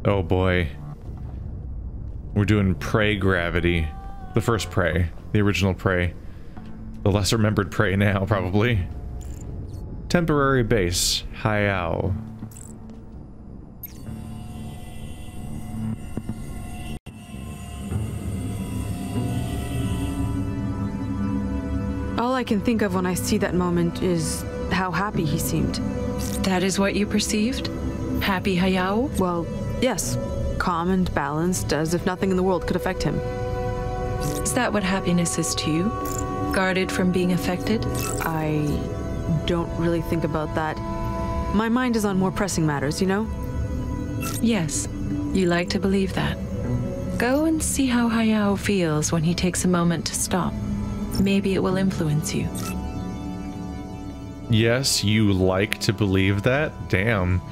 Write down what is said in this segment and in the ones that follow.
Oh boy. We're doing prey gravity. The first prey. The original prey. The less remembered prey now, probably. Temporary base. Hayao. All I can think of when I see that moment is how happy he seemed. That is what you perceived? Happy Hayao? Well, yes. Calm and balanced, as if nothing in the world could affect him. Is that what happiness is to you? Guarded from being affected? I don't really think about that. My mind is on more pressing matters, you know? Yes, you like to believe that. Go and see how Hayao feels when he takes a moment to stop. Maybe it will influence you. Yes, you like to believe that? Damn.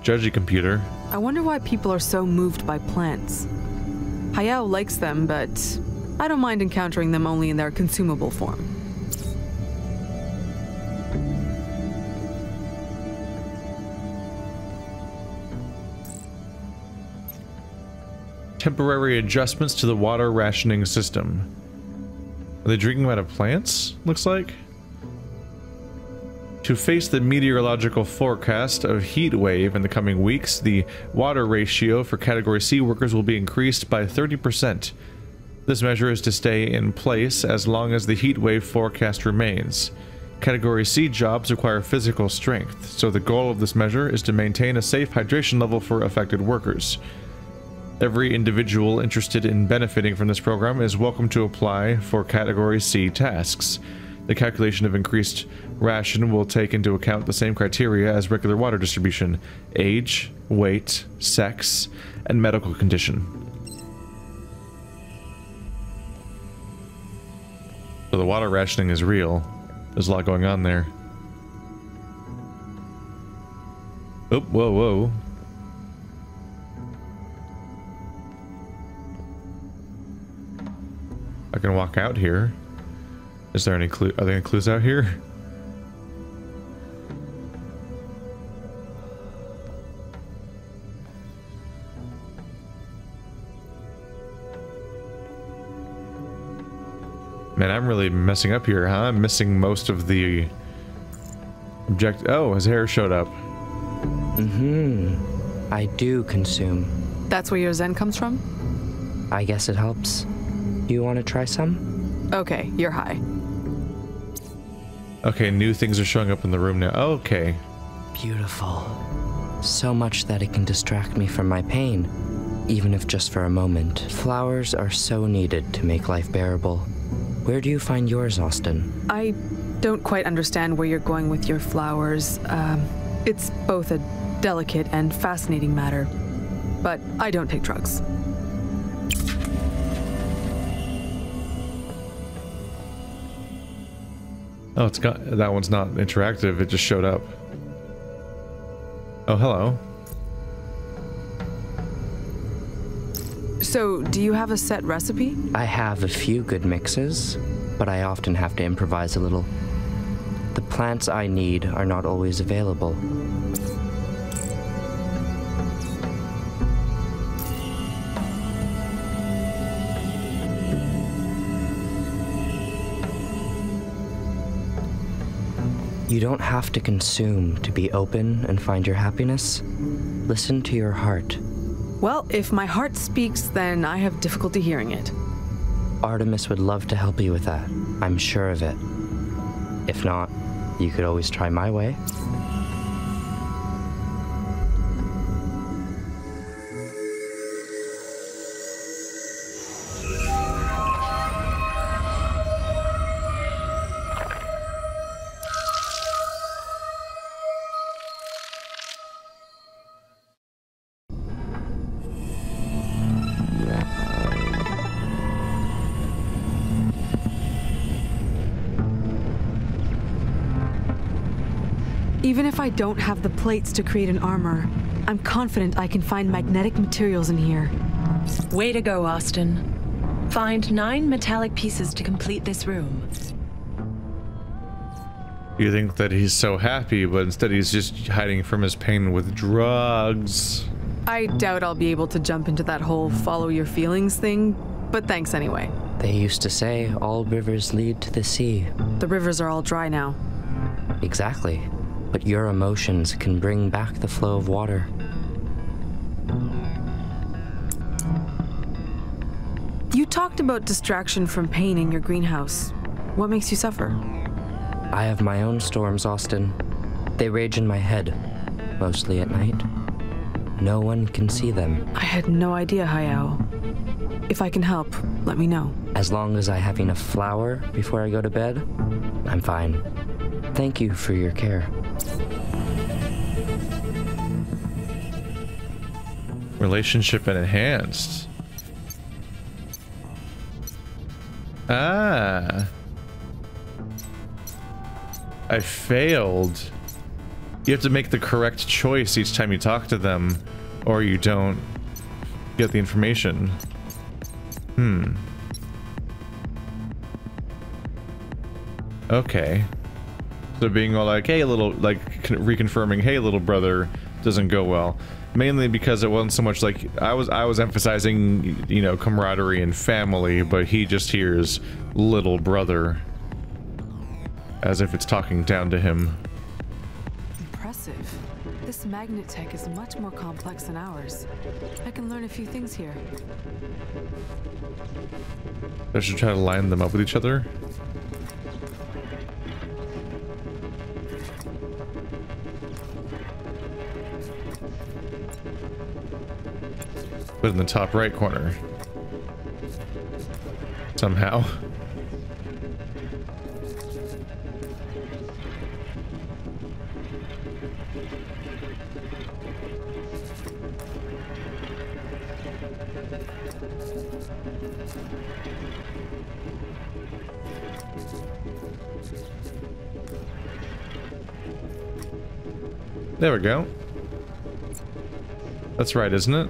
Judgy computer. I wonder why people are so moved by plants. Hayao likes them, but I don't mind encountering them only in their consumable form. Temporary adjustments to the water rationing system. Are they drinking out of plants? Looks like. To face the meteorological forecast of heat wave in the coming weeks, the water ratio for Category C workers will be increased by 30%. This measure is to stay in place as long as the heat wave forecast remains. Category C jobs require physical strength, so the goal of this measure is to maintain a safe hydration level for affected workers. Every individual interested in benefiting from this program is welcome to apply for Category C tasks. The calculation of increased ration will take into account the same criteria as regular water distribution: age, weight, sex, and medical condition. So the water rationing is real. There's a lot going on there. Oh, whoa, whoa. I can walk out here. Is there any clue? Are there any clues out here? Man, I'm really messing up here, huh? I'm missing most of the object. Oh, his hair showed up. I do consume. That's where your zen comes from? I guess it helps. Do you want to try some? Okay, you're high. Okay, new things are showing up in the room now. Okay. Beautiful. So much that it can distract me from my pain, even if just for a moment. Flowers are so needed to make life bearable. Where do you find yours, Austin? I don't quite understand where you're going with your flowers. It's both a delicate and fascinating matter, but I don't take drugs. Oh, it's got that one's not interactive. It just showed up. Oh, hello. So, do you have a set recipe? I have a few good mixes, but I often have to improvise a little. The plants I need are not always available. You don't have to consume to be open and find your happiness. Listen to your heart. Well, if my heart speaks, then I have difficulty hearing it. Artemis would love to help you with that. I'm sure of it. If not, you could always try my way. Even if I don't have the plates to create an armor, I'm confident I can find magnetic materials in here. Way to go, Austin. Find 9 metallic pieces to complete this room. You think that he's so happy, but instead he's just hiding from his pain with drugs. I doubt I'll be able to jump into that whole follow your feelings thing, but thanks anyway. They used to say all rivers lead to the sea. The rivers are all dry now. Exactly. But your emotions can bring back the flow of water. You talked about distraction from pain in your greenhouse. What makes you suffer? I have my own storms, Austin. They rage in my head, mostly at night. No one can see them. I had no idea, Hayao. If I can help, let me know. As long as I have enough flour before I go to bed, I'm fine. Thank you for your care. Relationship enhanced. Ah. I failed. You have to make the correct choice each time you talk to them, or you don't get the information. Okay. So being all like, hey, little, like, reconfirming, hey, little brother, doesn't go well. Mainly because it wasn't so much like, I was emphasizing, you know, camaraderie and family, but he just hears little brother. As if it's talking down to him. Impressive. This magnet tech is much more complex than ours. I can learn a few things here. I should try to line them up with each other. Put it in the top right corner. Somehow. There we go. That's right, isn't it?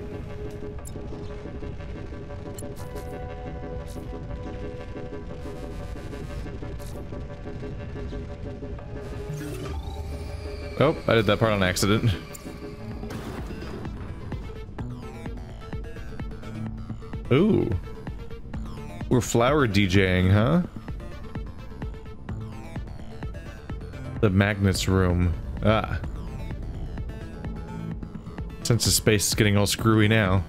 Oh, I did that part on accident. Ooh. We're flower DJing, huh? The magnets room. Ah. Sense of space is getting all screwy now.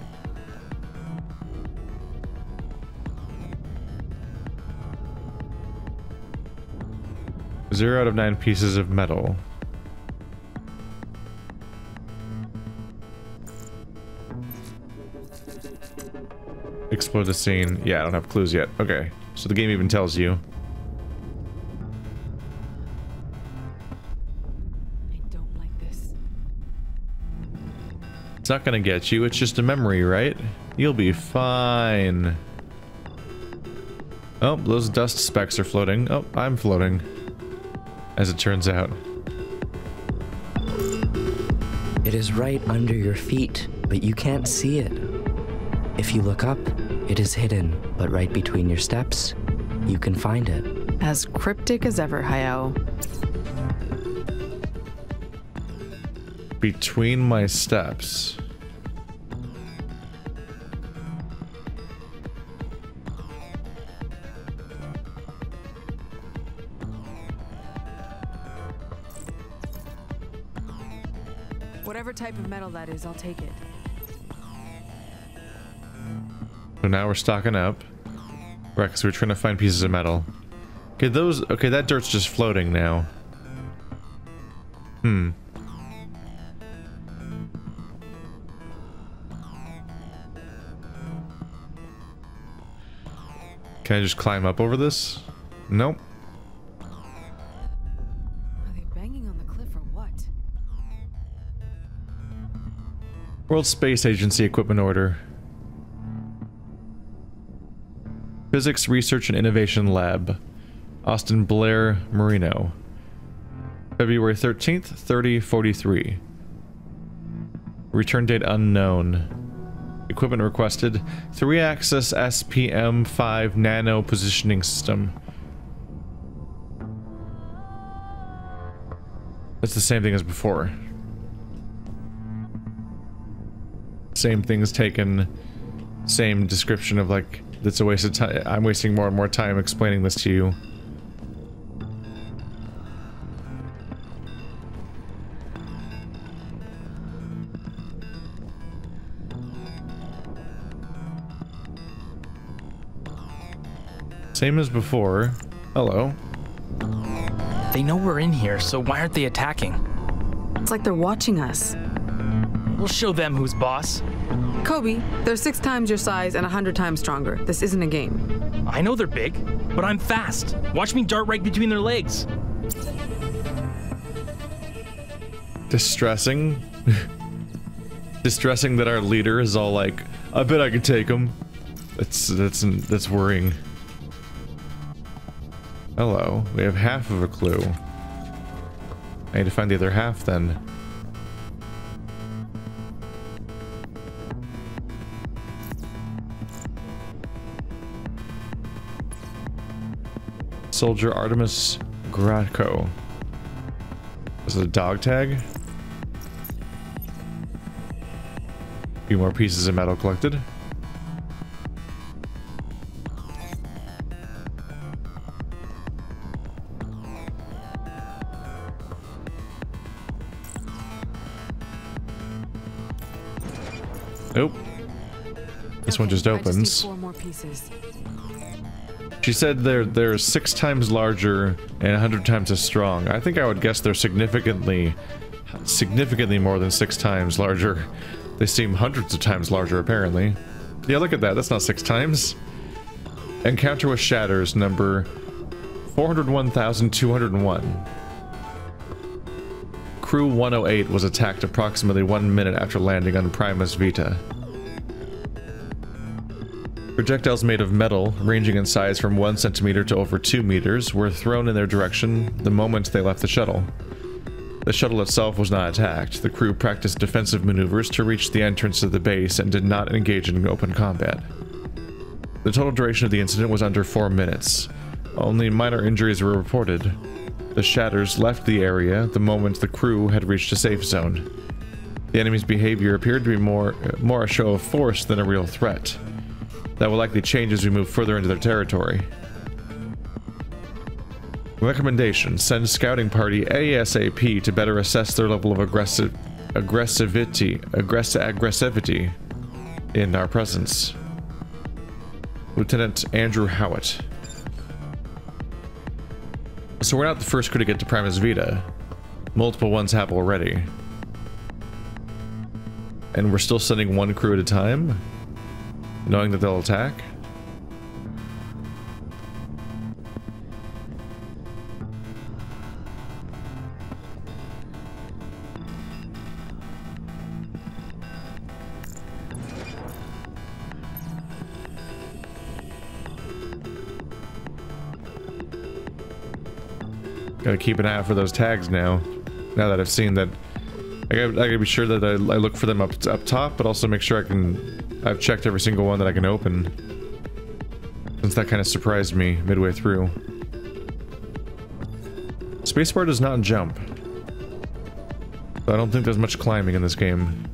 Zero out of 9 pieces of metal. Explore the scene. Yeah, I don't have clues yet. Okay, so the game even tells you. I don't like this. It's not gonna get you, it's just a memory, right? You'll be fine. Oh, those dust specks are floating. Oh, I'm floating. As it turns out. It is right under your feet, but you can't see it. If you look up, it is hidden, but right between your steps, you can find it. As cryptic as ever, Hayao. Between my steps. Whatever type of metal that is, I'll take it. So now we're stocking up. Right, because we're trying to find pieces of metal. Okay, those... Okay, that dirt's just floating now. Hmm. Can I just climb up over this? Nope. Are they banging on the cliff or what? World Space Agency Equipment Order. Physics Research and Innovation Lab. Austin Blair Marino. February 13th, 3043. Return date unknown. Equipment requested. 3-axis SPM-5 nano positioning system. That's the same thing as before. Same things taken, same description of like, that's a waste of time. I'm wasting more and more time explaining this to you. Same as before. Hello. They know we're in here, so why aren't they attacking? It's like they're watching us. We'll show them who's boss. Coby, they're 6 times your size and 100 times stronger. This isn't a game. I know they're big, but I'm fast. Watch me dart right between their legs. Distressing. Distressing that our leader is all like, I bet I can take him. That's worrying. Hello. We have half of a clue. I need to find the other half then. Soldier Artemis Graco. Is it a dog tag? A few more pieces of metal collected. Nope. This one just opens. I just need 4 more pieces. She said they're 6 times larger and 100 times as strong. I think I would guess they're significantly more than 6 times larger. They seem hundreds of times larger, apparently. Yeah, look at that. That's not 6 times. Encounter with Shatters, number 401,201. Crew 108 was attacked approximately 1 minute after landing on Primus Vita. Projectiles made of metal, ranging in size from 1 centimeter to over 2 meters, were thrown in their direction the moment they left the shuttle. The shuttle itself was not attacked. The crew practiced defensive maneuvers to reach the entrance of the base and did not engage in open combat. The total duration of the incident was under 4 minutes. Only minor injuries were reported. The Shatters left the area the moment the crew had reached a safe zone. The enemy's behavior appeared to be more a show of force than a real threat. That will likely change as we move further into their territory. Recommendation: send scouting party ASAP to better assess their level of aggressivity in our presence. Lieutenant Andrew Howitt. So we're not the first crew to get to Primus Vita. Multiple ones have already. And we're still sending 1 crew at a time? Knowing that they'll attack? Gotta keep an eye out for those tags now. Now that I've seen that, I gotta be sure that I look for them up top, but also make sure I've checked every single one that I can open. Since that kind of surprised me midway through. Spacebar does not jump. So I don't think there's much climbing in this game.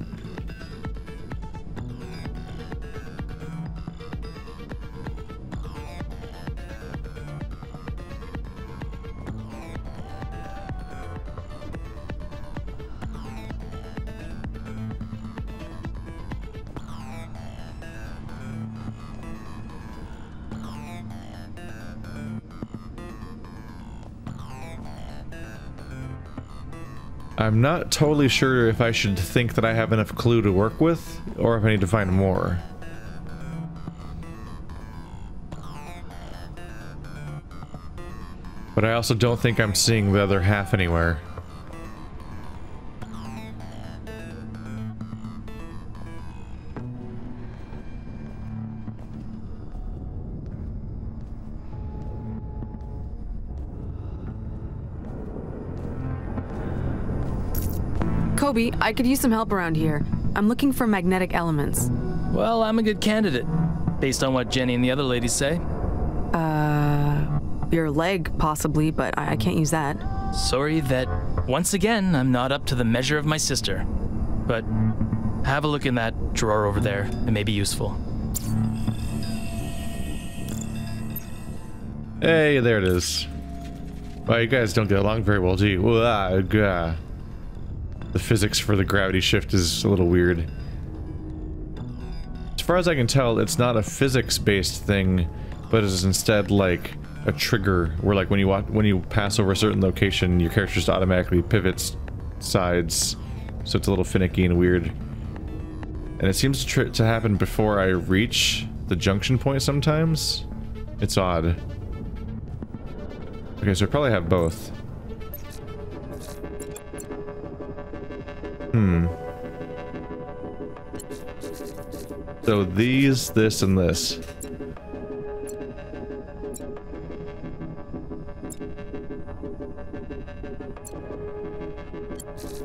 I'm not totally sure if I should think that I have enough clue to work with, or if I need to find more. But I also don't think I'm seeing the other half anywhere. Coby, I could use some help around here. I'm looking for magnetic elements. Well, I'm a good candidate, based on what Geny and the other ladies say. Your leg, possibly, but I can't use that. Sorry that, once again, I'm not up to the measure of my sister. But Have a look in that drawer over there. It may be useful. Hey, there it is. Well, you guys don't get along very well, do you? The physics for the gravity shift is a little weird. As far as I can tell, it's not a physics-based thing, but it is instead like a trigger where, like, when you pass over a certain location, your character just automatically pivots sides, so it's a little finicky and weird. And it seems to happen before I reach the junction point sometimes. It's odd. Okay, so I probably have both. So these, this, and this.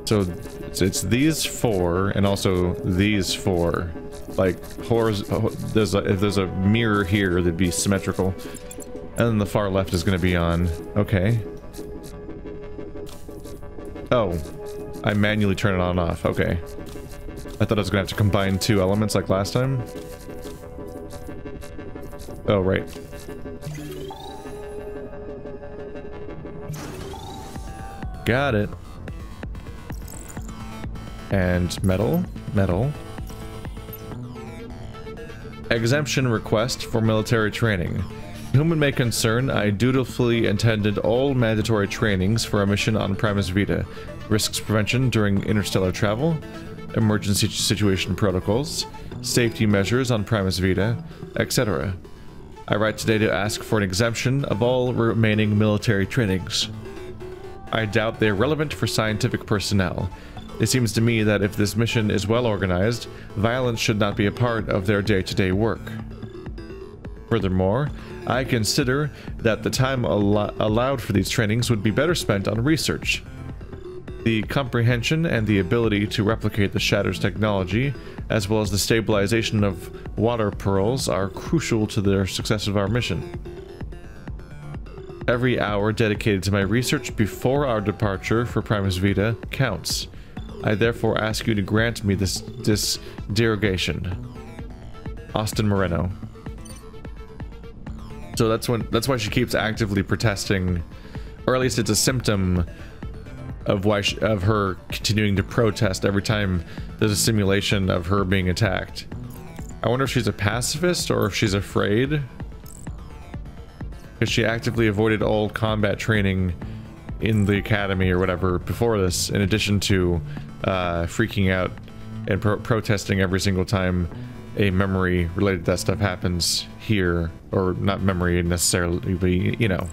So it's these four, and also these four. Like, if there's a mirror here, that'd be symmetrical. And then the far left is going to be on. Okay. Oh. I manually turn it on and off. Okay. I thought I was going to have to combine two elements like last time. Oh, right. Got it. And metal. Metal. Exemption request for military training. Whom it may concern, I dutifully attended all mandatory trainings for a mission on Primus Vita, risks prevention during interstellar travel, emergency situation protocols, safety measures on Primus Vita, etc. I write today to ask for an exemption of all remaining military trainings. I doubt they are relevant for scientific personnel. It seems to me that if this mission is well organized, violence should not be a part of their day-to-day work. Furthermore, I consider that the time allowed for these trainings would be better spent on research. The comprehension and the ability to replicate the Shatter's technology, as well as the stabilization of water pearls, are crucial to the success of our mission. Every hour dedicated to my research before our departure for Primus Vita counts. I therefore ask you to grant me this derogation. Austin Moreno. So that's why she keeps actively protesting, or at least it's a symptom of why of her continuing to protest every time there's a simulation of her being attacked. I wonder if she's a pacifist or if she's afraid, because she actively avoided all combat training in the academy or whatever before this, in addition to freaking out and protesting every single time a memory related to that stuff happens here, or not memory necessarily, but you know.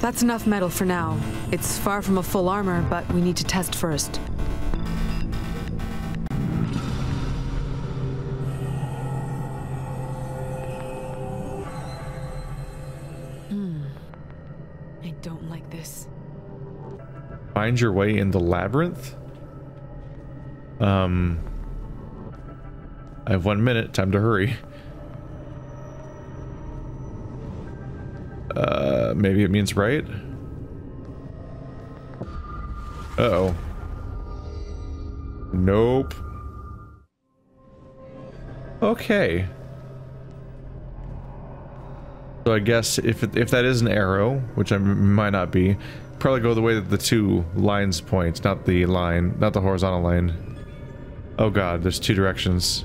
That's enough metal for now. It's far from a full armor, but we need to test first. I don't like this. Find your way in the labyrinth? I have 1 minute, time to hurry. Maybe it means right? Uh-oh. Nope. Okay. So I guess if that is an arrow, which I might not be, probably go the way that the two lines point, not the line, not the horizontal line. Oh god, there's two directions.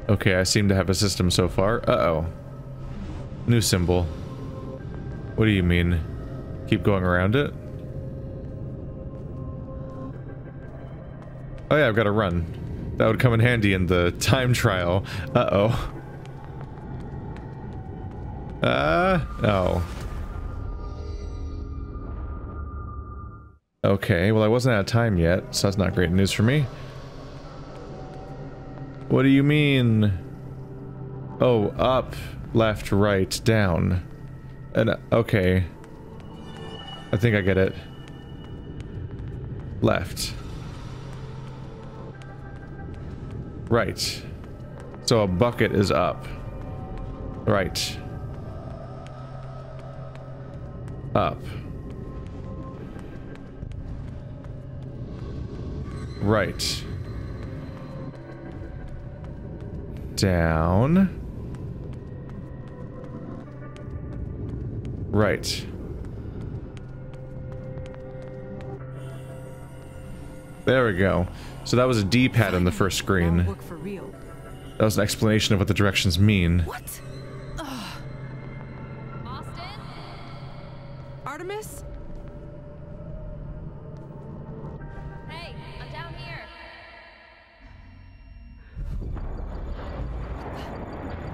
Okay, I seem to have a system so far. Uh-oh. New symbol. What do you mean? Keep going around it? Oh yeah, I've got to run. That would come in handy in the time trial. Uh-oh. Oh. Okay, well I wasn't out of time yet, so that's not great news for me. What do you mean? Oh, up, left, right, down. And, okay. I think I get it. Left. Right. So a bucket is up. Right. Up. Right. Down. Right. There we go. So that was a D-pad on the first screen. That was an explanation of what the directions mean. What? Austin? Artemis? Hey, I'm down here.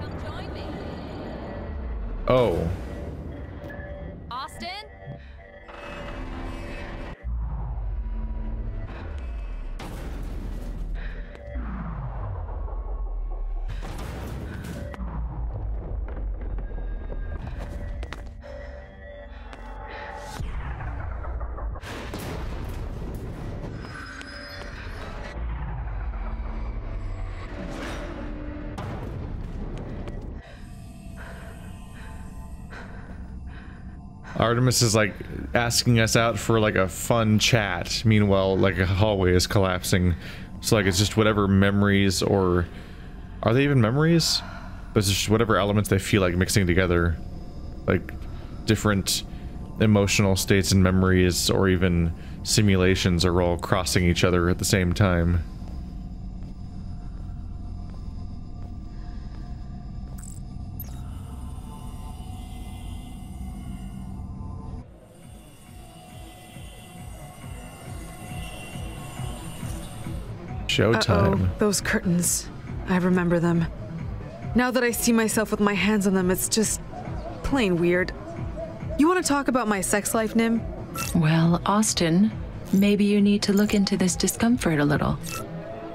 Come join me. Oh. Austin? Artemis is like asking us out for like a fun chat. Meanwhile, like a hallway is collapsing. So like it's just whatever memories, or are they even memories? But it's just whatever elements they feel like mixing together. Like different emotional states and memories, or even simulations, are all crossing each other at the same time. Showtime. Uh-oh, those curtains. I remember them. Now that I see myself with my hands on them, it's just plain weird. You want to talk about my sex life, Nim? Well, Austin, maybe you need to look into this discomfort a little.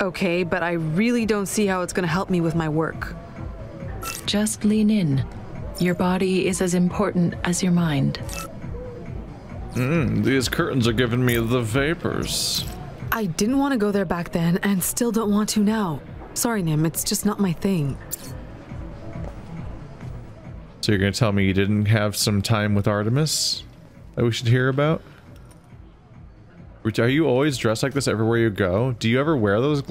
Okay, but I really don't see how it's going to help me with my work. Just lean in. Your body is as important as your mind. These curtains are giving me the vapors. I didn't want to go there back then, and still don't want to now. Sorry, Nim, it's just not my thing. So you're gonna tell me you didn't have some time with Artemis that we should hear about? Are you always dressed like this everywhere you go? Do you ever wear those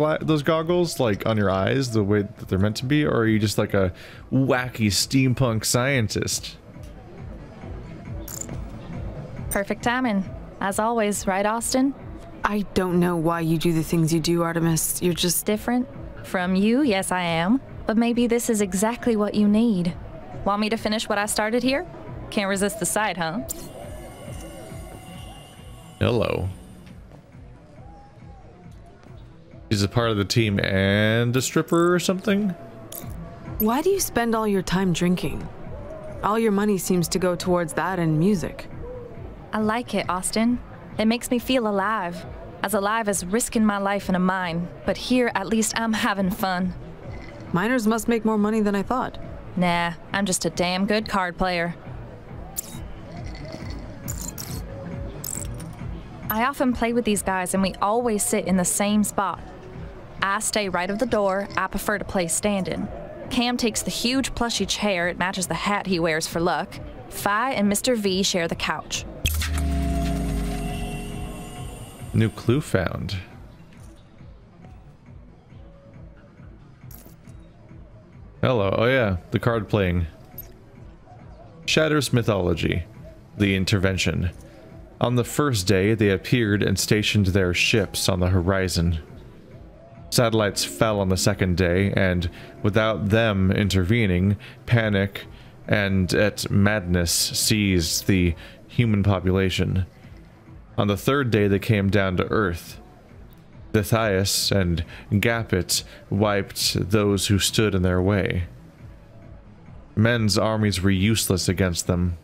goggles, like, on your eyes the way that they're meant to be? Or are you just like a wacky steampunk scientist? Perfect timing. As always, right, Austin? I don't know why you do the things you do, Artemis. You're just Different? From you, yes I am. But maybe this is exactly what you need. Want me to finish what I started here? Can't resist the sight, huh? Hello. She's a part of the team and a stripper or something? Why do you spend all your time drinking? All your money seems to go towards that and music. I like it, Austin. It makes me feel alive. As risking my life in a mine. But here, at least I'm having fun. Miners must make more money than I thought. Nah, I'm just a damn good card player. I often play with these guys and we always sit in the same spot. I stay right of the door. I prefer to play standing. Cam takes the huge plushy chair. It matches the hat he wears for luck. Fi and Mr. V share the couch. New clue found. Hello. Oh yeah, the card playing. Shatters Mythology. The Intervention. On the first day, they appeared and stationed their ships on the horizon. Satellites fell on the second day, and without them intervening, panic and madness seized the human population. On the third day, they came down to Earth. Dithias and Gapit wiped those who stood in their way. Men's armies were useless against them.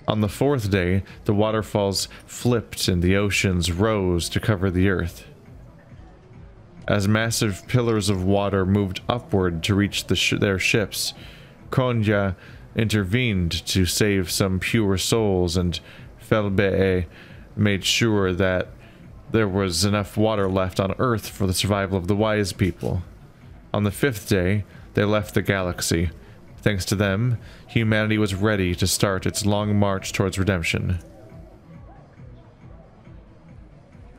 On the fourth day, the waterfalls flipped and the oceans rose to cover the Earth. As massive pillars of water moved upward to reach their ships, Konya intervened to save some pure souls, and Felbe made sure that there was enough water left on Earth for the survival of the wise people. On the 5th day, they left the galaxy. Thanks to them, humanity was ready to start its long march towards redemption.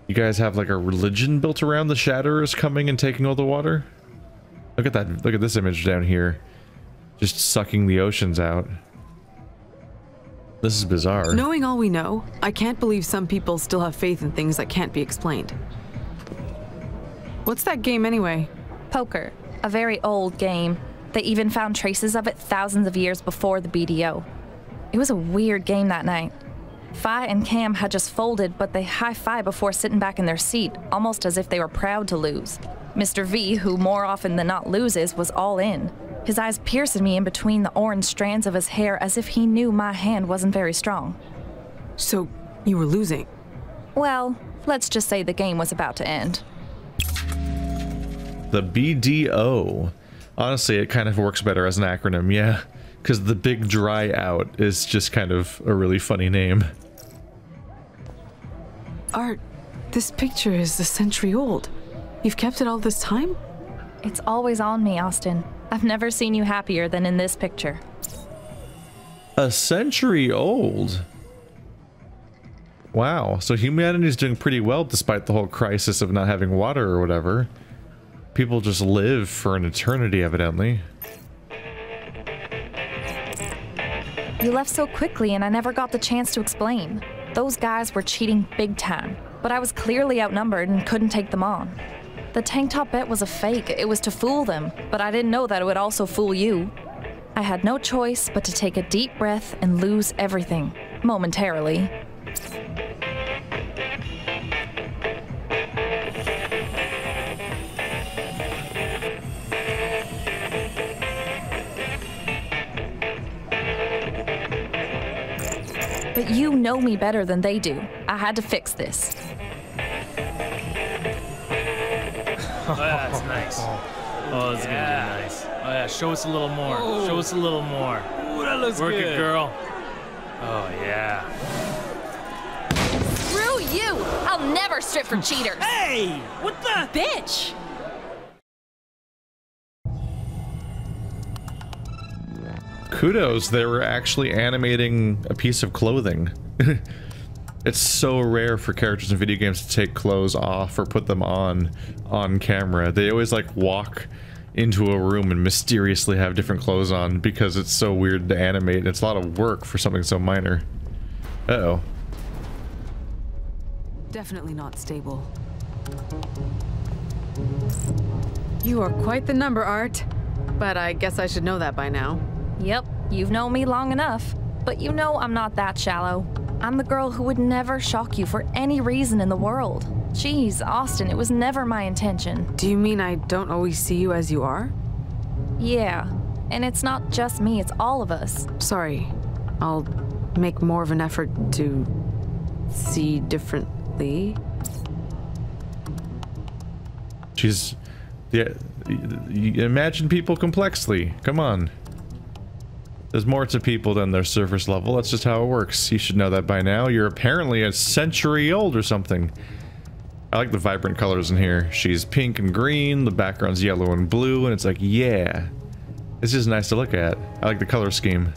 You guys have like a religion built around the Shatterers coming and taking all the water? Look at that. Look at this image down here. Just sucking the oceans out. This is bizarre. Knowing all we know, I can't believe some people still have faith in things that can't be explained. What's that game anyway? Poker. A very old game. They even found traces of it thousands of years before the BDO. It was a weird game that night. Fi and Cam had just folded, but they high-fived before sitting back in their seat, almost as if they were proud to lose. Mr. V, who more often than not loses, was all in. His eyes pierced me in between the orange strands of his hair as if he knew my hand wasn't very strong. So, you were losing? Well, let's just say the game was about to end. The BDO. Honestly, it kind of works better as an acronym, yeah. Because the big dry out is just kind of a really funny name. Art, this picture is a century old. You've kept it all this time? It's always on me, Austin. I've never seen you happier than in this picture. A century old? Wow, so humanity's doing pretty well despite the whole crisis of not having water or whatever. People just live for an eternity, evidently. You left so quickly and I never got the chance to explain. Those guys were cheating big time, but I was clearly outnumbered and couldn't take them on. The tank top bet was a fake. It was to fool them, but I didn't know that it would also fool you. I had no choice but to take a deep breath and lose everything, momentarily. But you know me better than they do. I had to fix this. Oh, that's nice. Oh, that's gonna be nice. Oh yeah, show us a little more. Oh. Show us a little more. Ooh, that looks good. Work it, girl. Oh yeah. Screw you! I'll never strip for cheaters. Hey! What the? Bitch! Kudos, they were actually animating a piece of clothing. It's so rare for characters in video games to take clothes off or put them on camera. They always like walk into a room and mysteriously have different clothes on because it's so weird to animate. It's a lot of work for something so minor. Uh-oh. Definitely not stable. You are quite the number, Art. But I guess I should know that by now. Yep, you've known me long enough. But you know I'm not that shallow. I'm the girl who would never shock you for any reason in the world. Jeez, Austin, it was never my intention. Do you mean I don't always see you as you are? Yeah, and it's not just me, it's all of us. Sorry. I'll make more of an effort to see differently. She's... yeah, you imagine people complexly. Come on. There's more to people than their surface level. That's just how it works. You should know that by now. You're apparently a century old or something. I like the vibrant colors in here. She's pink and green, the background's yellow and blue, and it's like, yeah. It's just nice to look at. I like the color scheme.